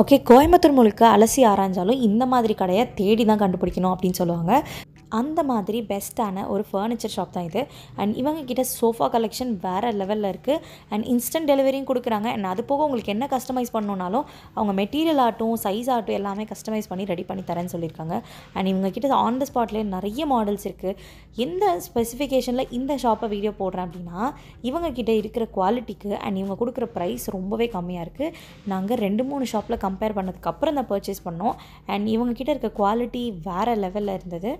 Okay, Coimbatore முழுக்க அலசி ஆராய்ஞ்சாலும் இந்த மாதிரி கடையை தேடி தான் கண்டுபிடிக்கணும் அப்படின்னு சொல்லுவாங்க. அந்த மாதிரி பெஸ்ட்டான ஒரு ஃபர்னிச்சர் ஷாப் தான் இது. அண்ட் இவங்கக்கிட்ட சோஃபா கலெக்ஷன் வேறு லெவலில் இருக்குது. அண்ட் இன்ஸ்டன்ட் டெலிவரியும் கொடுக்குறாங்க. அண்ட் அது போக உங்களுக்கு என்ன கஸ்டமைஸ் பண்ணணுன்னாலும் அவங்க மெட்டீரியல் ஆகட்டும், சைஸ் ஆகட்டும் எல்லாமே கஸ்டமைஸ் பண்ணி ரெடி பண்ணி தரேன்னு சொல்லியிருக்காங்க. அண்ட் இவங்கக்கிட்ட ஆன் த ஸ்பாட்லேயே நிறைய மாடல்ஸ் இருக்குது. எந்த ஸ்பெசிஃபிகேஷனில் இந்த ஷாப்பை வீடியோ போடுறேன் அப்படின்னா, இவங்கக்கிட்ட இருக்கிற குவாலிட்டிக்கு அண்ட் இவங்க கொடுக்குற ப்ரைஸ் ரொம்பவே கம்மியாக இருக்குது. நாங்கள் 2-3 ஷாப்பில் கம்பேர் பண்ணதுக்கப்புறம் தான் பர்ச்சேஸ் பண்ணோம். அண்ட் இவங்கக்கிட்ட இருக்க குவாலிட்டி வேறு லெவலில் இருந்தது.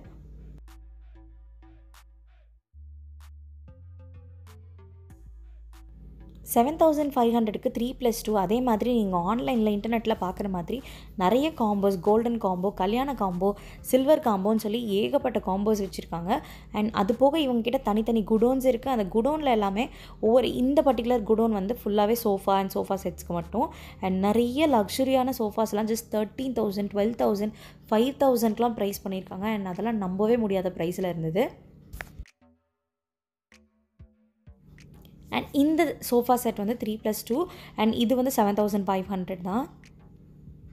$7,500க்கு 3+2. அதே மாதிரி நீங்கள் ஆன்லைனில் இன்டர்நெட்டில் பார்க்குற மாதிரி நிறைய காம்போஸ், கோல்டன் காம்போ, கல்யாண காம்போ, சில்வர் காம்போன்னு சொல்லி ஏகப்பட்ட காம்போஸ் வச்சுருக்காங்க. அண்ட் அது போக இவங்ககிட்ட தனித்தனி குடோன்ஸ் இருக்குது. அந்த குடோனில் எல்லாமே இந்த பர்டிகுலர் குடோன் வந்து ஃபுல்லாகவே சோஃபா அண்ட் சோஃபா செட்ஸ்க்கு மட்டும். அண்ட் நிறைய லக்ஸுரியான சோஃபாஸ்லாம் ஜஸ்ட் 13,000, 12,000, 5,000லாம் ப்ரைஸ் பண்ணியிருக்காங்க. அண்ட் அதெல்லாம் நம்பவே முடியாத ப்ரைஸில் இருந்தது. அண்ட் இந்த சோஃபா செட் வந்து 3+2 அண்ட் இது வந்து 7,500 தான்.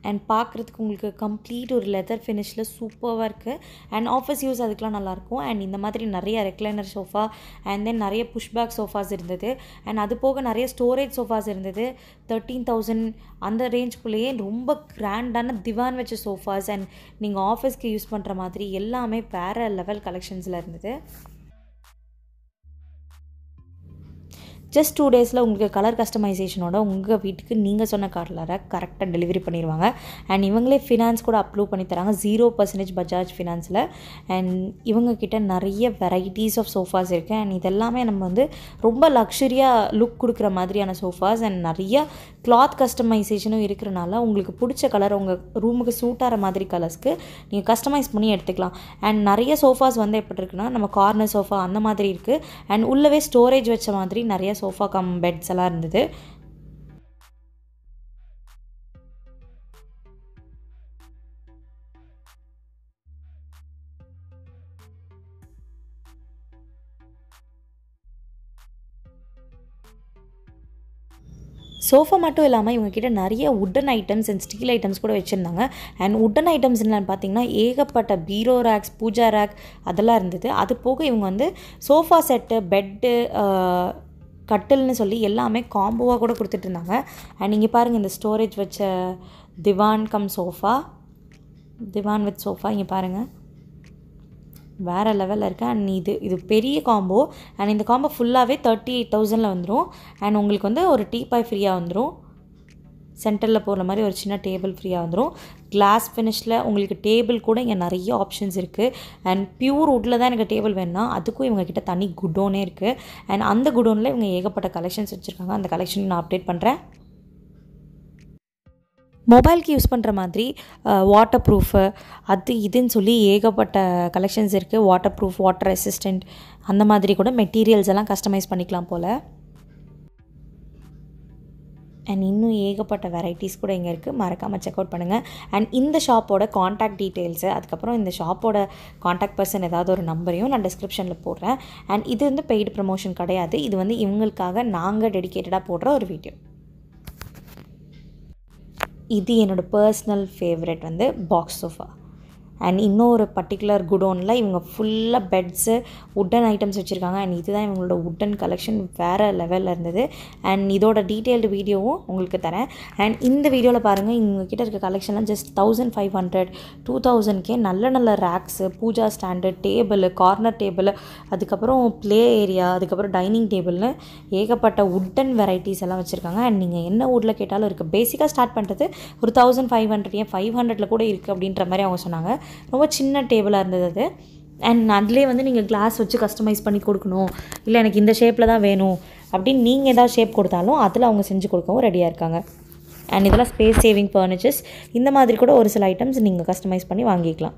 அண்ட் பார்க்குறதுக்கு உங்களுக்கு கம்ப்ளீட் ஒரு லெதர் ஃபினிஷில் சூப்பராக இருக்குது. அண்ட் ஆஃபீஸ் யூஸ் அதுக்கெலாம் நல்லாயிருக்கும். அண்ட் இந்த மாதிரி நிறைய ரெக்லைனர் சோஃபா அண்ட் தென் நிறைய புஷ்பேக் சோஃபாஸ் இருந்தது. அண்ட் அது போக நிறைய ஸ்டோரேஜ் சோஃபாஸ் இருந்தது. 13,000 அந்த ரேஞ்சுக்குள்ளேயே ரொம்ப கிராண்டான திவான் வச்ச சோஃபாஸ் அண்ட் நீங்கள் ஆஃபீஸ்க்கு யூஸ் பண்ணுற மாதிரி எல்லாமே வேறு லெவல் கலெக்ஷன்ஸில் இருந்தது. ஜஸ்ட் 2 டேஸில் உங்களுக்கு கலர் கஸ்டமைசேஷனோட உங்கள் வீட்டுக்கு நீங்கள் சொன்ன கலரை கரெக்டாக டெலிவரி பண்ணிடுவாங்க. அண்ட் இவங்களே ஃபினான்ஸ் கூட அப்ரூவ் பண்ணி தராங்க, 0% பஜாஜ் ஃபினான்ஸில். அண்ட் இவங்கக்கிட்ட நிறைய வெரைட்டிஸ் ஆஃப் சோஃபாஸ் இருக்குது. அண்ட் இதெல்லாமே நம்ம வந்து ரொம்ப லக்ஸுரியாக லுக் கொடுக்குற மாதிரியான சோஃபாஸ். அண்ட் நிறைய கிளாத் கஸ்டமைசேஷனும் இருக்கிறனால உங்களுக்கு பிடிச்ச கலர் உங்கள் ரூமுக்கு சூட் ஆகிற மாதிரி கலர்ஸ்க்கு நீங்கள் கஸ்டமைஸ் பண்ணி எடுத்துக்கலாம். அண்ட் நிறைய சோஃபாஸ் வந்து எப்படி இருக்குன்னா, நம்ம கார்னர் சோஃபா அந்த மாதிரி இருக்குது. அண்ட் உள்ளவே ஸ்டோரேஜ் வச்ச மாதிரி நிறைய சோஃபா கம் பெட்ஸ் எல்லாம் இருந்தது. சோஃபா மட்டும் இல்லாமல் இவங்கக்கிட்ட நிறைய wooden items and Steeles items கூட வச்சுருந்தாங்க. அண்ட் உட்டன் ஐட்டம்ஸ் என்னென்னு பார்த்தீங்கன்னா ஏகப்பட்ட பீரோ ரேக்ஸ், பூஜா ரேக் அதெல்லாம் இருந்தது. அது போக இவங்க வந்து சோஃபா செட்டு, பெட்டு, கட்டில்னு சொல்லி எல்லாமே காம்போவாக கூட கொடுத்துட்ருந்தாங்க. அண்ட் நீங்கள் பாருங்கள், இந்த ஸ்டோரேஜ் வச்ச diwan cum sofa, diwan with sofa இங்கே பாருங்கள் வேறு லெவலில் இருக்குது. அண்ட் இது பெரிய காம்போ. அண்ட் இந்த காம்போ ஃபுல்லாகவே 38,000ல் வந்துடும். அண்ட் உங்களுக்கு வந்து ஒரு டீபாய் ஃப்ரீயாக வந்துடும். சென்டரில் போகிற மாதிரி ஒரு சின்ன டேபிள் ஃப்ரீயாக வந்துடும். கிளாஸ் ஃபினிஷில் உங்களுக்கு டேபிள் கூட இங்கே நிறைய ஆப்ஷன்ஸ் இருக்குது. அண்ட் பியூர் வுட்டில் தான் எனக்கு டேபிள் வேணும்னா அதுக்கும் இவங்கக்கிட்ட தனி குடோனே இருக்குது. அண்ட் அந்த குடோனில் இவங்க ஏகப்பட்ட கலெக்ஷன்ஸ் வச்சுருக்காங்க. அந்த கலெக்ஷன் நான் அப்டேட் பண்ணுறேன். மொபைலுக்கு யூஸ் பண்ணுற மாதிரி வாட்டர் ப்ரூஃபு அது இதுன்னு சொல்லி ஏகப்பட்ட கலெக்ஷன்ஸ் இருக்குது. வாட்டர் ப்ரூஃப், வாட்டர் ரெசிஸ்டண்ட் அந்த மாதிரி கூட மெட்டீரியல்ஸ் எல்லாம் கஸ்டமைஸ் பண்ணிக்கலாம் போல். அண்ட் இன்னும் ஏகப்பட்ட வெரைட்டிஸ் கூட இங்கே இருக்குது. மறக்காமல் செக் அவுட் பண்ணுங்கள். அண்ட் இந்த ஷாப்போட காண்டாக்ட் டீட்டெயில்ஸு, அதுக்கப்புறம் இந்த ஷாப்போட காண்டாக்ட் பர்சன் ஏதாவது ஒரு நம்பரையும் நான் டிஸ்கிரிப்ஷனில் போடுறேன். அண்ட் இது வந்து பெய்டு ப்ரமோஷன் கிடையாது. இது வந்து இவங்களுக்காக நாங்கள் டெடிகேட்டடாக போடுற ஒரு வீடியோ. இது என்னோடய பர்சனல் ஃபேவரெட் வந்து பாக்ஸ் சோஃபா. அண்ட் இன்னொரு பர்டிகுலர் குடோனில் இவங்க ஃபுல்லாக பெட்ஸு, உட்டன் ஐட்டம்ஸ் வச்சுருக்காங்க. அண்ட் இதுதான் இவங்களோட உட்டன் கலெக்ஷன் வேறு லெவலில் இருந்தது. அண்ட் இதோட டீட்டெயில்டு வீடியோவும் உங்களுக்கு தரேன். அண்ட் இந்த வீடியோவில் பாருங்கள், இவங்ககிட்ட இருக்க கலெக்ஷன்லாம் ஜஸ்ட் 1,500, 2,000க்கே நல்ல நல்ல racks, puja stand, table, corner table, அதுக்கப்புறம் ப்ளே ஏரியா, அதுக்கப்புறம் டைனிங் டேபிள்னு ஏகப்பட்ட உட்டன் வெரைட்டிஸ் எல்லாம் வச்சுருக்காங்க. அண்ட் நீங்கள் என்ன வுட்டில் கேட்டாலும் இருக்குது. பேசிக்காக ஸ்டார்ட் பண்ணுறது ஒரு 1,500, ஏன் 500ல் கூட இருக்குது அப்படின்ற மாதிரி அவங்க சொன்னாங்க. ரொம்ப சின்ன டேபிளாக இருந்தது அது. அண்ட் அதிலே வந்து நீங்கள் கிளாஸ் வச்சு கஸ்டமைஸ் பண்ணி கொடுக்கணும், இல்லை எனக்கு இந்த ஷேப்பில் தான் வேணும் அப்படின்னு நீங்கள் ஏதாவது ஷேப் கொடுத்தாலும் அதில் அவங்க செஞ்சு கொடுக்கவும் ரெடியாக இருக்காங்க. அண்ட் இதெல்லாம் ஸ்பேஸ் சேவிங் ஃபர்னிச்சர்ஸ். இந்த மாதிரி கூட ஒரு சில ஐட்டம்ஸ் நீங்கள் கஸ்டமைஸ் பண்ணி வாங்கிக்கலாம்.